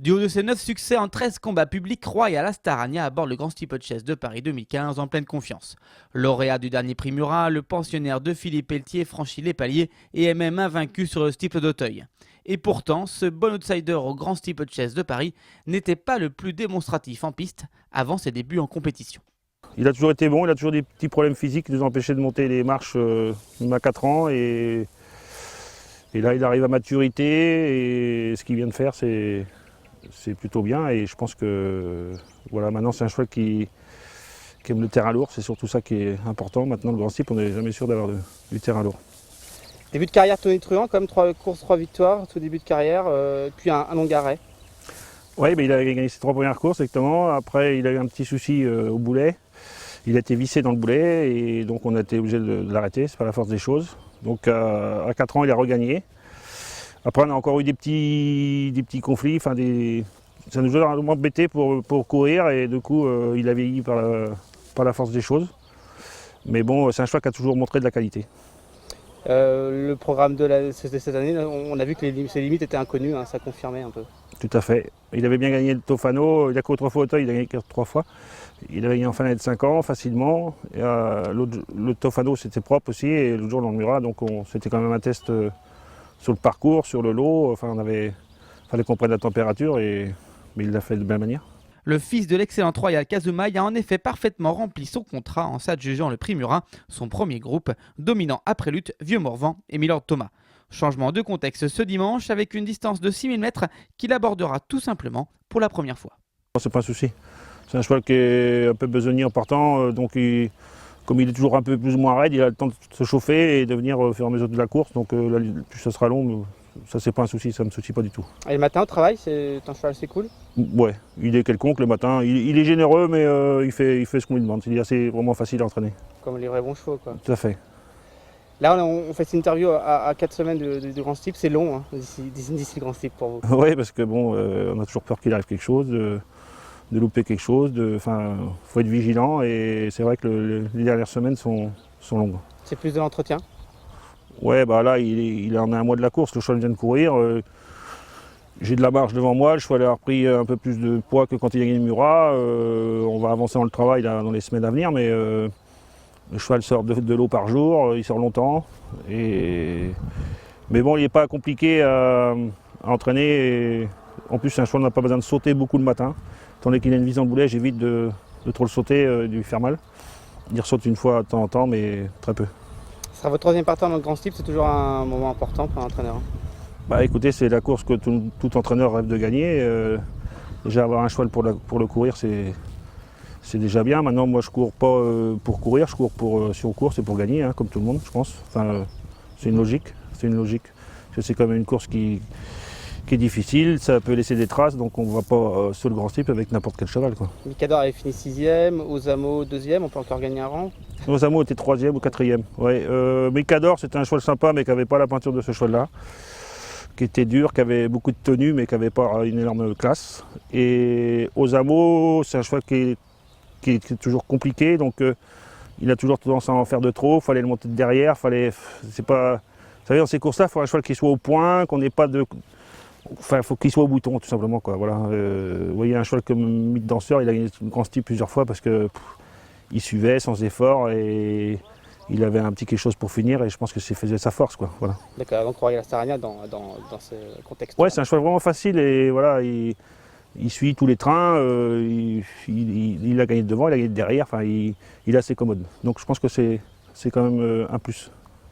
Du haut de ses 9 succès en 13 combats publics, Royal Astarania aborde le Grand Steeplechase de Paris 2015 en pleine confiance. Lauréat du dernier prix Murat, le pensionnaire de Philippe Pelletier franchit les paliers et est même invaincu sur le steeple d'Auteuil. Et pourtant, ce bon outsider au Grand Steeplechase de Paris n'était pas le plus démonstratif en piste avant ses débuts en compétition. Il a toujours été bon, il a toujours des petits problèmes physiques qui nous empêchaient de monter les marches même à 4 ans. Et là, il arrive à maturité et ce qu'il vient de faire, c'est plutôt bien. Et je pense que voilà, maintenant, c'est un cheval qui aime le terrain lourd. C'est surtout ça qui est important. Maintenant, le Grand Steep, on n'est jamais sûr d'avoir du terrain lourd. Début de carrière Tony Truant, comme 3 courses, 3 victoires, tout début de carrière, puis un long arrêt. Oui, il a gagné ses 3 premières courses exactement. Après, il a eu un petit souci au boulet. Il a été vissé dans le boulet et donc on a été obligé de l'arrêter, c'est pas la force des choses. Donc à 4 ans, il a regagné. Après, on a encore eu des petits conflits, ça nous a embêté pour courir et du coup, il a vieilli par la force des choses. Mais bon, c'est un cheval qui a toujours montré de la qualité. Le programme de cette année, on a vu que ses limites étaient inconnues, hein, ça confirmait un peu. Tout à fait. Il avait bien gagné le Tofano, il a couru 3 fois au Auteuil, il a gagné 3 fois. Il avait gagné en fin de 5 ans facilement. Le Tofano c'était propre aussi et l'autre jour dans le Murat, donc c'était quand même un test sur le parcours, sur le lot. Enfin, fallait qu'on prenne la température, mais il l'a fait de belle manière. Le fils de l'excellent Royal Kazumai a en effet parfaitement rempli son contrat en s'adjugeant le prix Murat, son premier groupe, dominant après lutte Vieux Morvan et Milord Thomas. Changement de contexte ce dimanche avec une distance de 6000 mètres qu'il abordera tout simplement pour la première fois. C'est pas un souci. C'est un cheval qui est un peu besognier en partant, donc comme il est toujours un peu plus ou moins raide, il a le temps de se chauffer et de venir au fur et à mesure de la course. Donc là, plus ça sera long, mais ça c'est pas un souci, ça me soucie pas du tout. Et le matin au travail, c'est un cheval assez cool? Ouais, il est quelconque le matin. Il est généreux, mais il fait ce qu'on lui demande. Il est assez vraiment facile à entraîner. Comme les vrais bons chevaux, quoi. Tout à fait. Là, on fait cette interview à 4 semaines du Grand Steep, c'est long, hein, d'ici le Grand Steep pour vous. Oui, parce que bon, on a toujours peur qu'il arrive quelque chose, de louper quelque chose. Faut être vigilant et c'est vrai que les dernières semaines sont longues. C'est plus de l'entretien? Ouais, bah là, il en a un mois de la course, le cheval vient de courir. J'ai de la marge devant moi, le cheval a repris un peu plus de poids que quand il a gagné le Murat. On va avancer dans le travail là, dans les semaines à venir, mais le cheval sort de l'eau par jour, il sort longtemps. Mais bon, il n'est pas compliqué à entraîner. Et en plus, c'est un cheval qui n'a pas besoin de sauter beaucoup le matin. Tandis qu'il a une vis dans le boulet, j'évite de trop le sauter, de lui faire mal. Il ressaute une fois de temps en temps, mais très peu. Ce sera votre 3e partant dans le Grand Steep, c'est toujours un moment important pour un entraîneur. Bah écoutez, c'est la course que tout entraîneur rêve de gagner. Déjà avoir un cheval pour le courir, c'est déjà bien. Maintenant, moi je cours pas pour courir, je cours si on court, c'est pour gagner, hein, comme tout le monde, je pense. C'est une logique. Parce que c'est quand même une course qui est difficile, ça peut laisser des traces, donc on ne va pas sur le Grand Steep avec n'importe quel cheval, quoi. Mikador avait fini 6e, Ozamo 2e, on peut encore gagner un rang. Ozamo était 3e ou 4e. Ouais. Mikador, c'était un cheval sympa, mais qui n'avait pas la pointure de ce cheval-là, qui était dur, qui avait beaucoup de tenue, mais qui n'avait pas une énorme classe. Et Ozamo, c'est un cheval qui est toujours compliqué, donc il a toujours tendance à en faire de trop, il fallait le monter de derrière, vous savez, dans ces courses-là, il faut un cheval qui soit au point, qu'on n'ait pas de... Enfin, il faut qu'il soit au bouton, tout simplement, quoi. Voilà. Vous voyez, un cheval comme Mythe Danseur, il a gagné le Grand Steep plusieurs fois parce qu'il suivait sans effort et il avait un petit quelque chose pour finir et je pense que c'est faisait sa force, quoi. Voilà. D'accord, donc Royal Astarania dans ce contexte. Ouais, c'est un cheval vraiment facile et voilà, il suit tous les trains, il a gagné de devant, il a gagné de derrière, enfin, il est assez commode. Donc je pense que c'est quand même un plus.